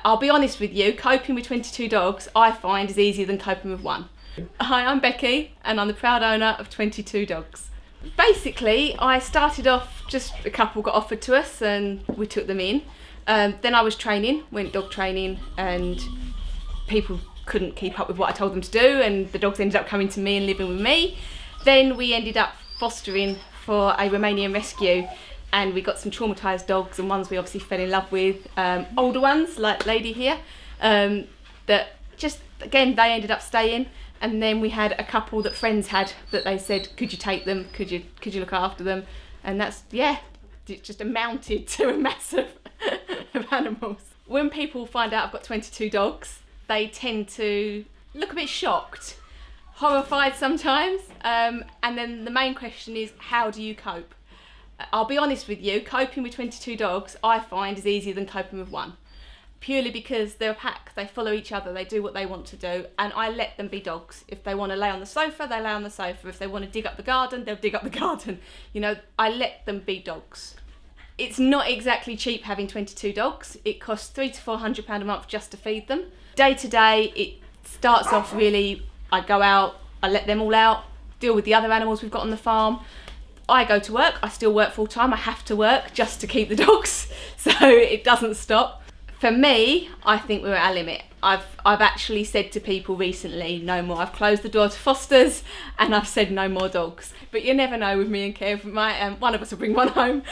I'll be honest with you, coping with 22 dogs I find is easier than coping with one. Hi, I'm Becky and I'm the proud owner of 22 dogs. Basically, I started off, just a couple got offered to us and we took them in. Then I was training, went dog training, and people couldn't keep up with what I told them to do, and the dogs ended up coming to me and living with me. Then we ended up fostering for a Romanian Rescue, and we got some traumatised dogs and ones we obviously fell in love with, older ones like Lady here, that just, again, they ended up staying. And then we had a couple that friends had that they said, could you take them, could you look after them? And that's, yeah, it just amounted to a mass of animals. When people find out I've got 22 dogs, they tend to look a bit shocked, horrified sometimes, and then the main question is, how do you cope? I'll be honest with you, coping with 22 dogs I find is easier than coping with one. Purely because they're a pack, they follow each other, they do what they want to do, and I let them be dogs. If they want to lay on the sofa, they lay on the sofa. If they want to dig up the garden, they'll dig up the garden. You know, I let them be dogs. It's not exactly cheap having 22 dogs. It costs £300 to £400 a month just to feed them. Day to day, it starts off really, I go out, I let them all out, deal with the other animals we've got on the farm. I go to work, I still work full time, I have to work just to keep the dogs, so it doesn't stop. For me, I think we're at our limit. I've actually said to people recently, no more. I've closed the door to fosters and I've said no more dogs. But you never know with me and Kev, one of us will bring one home.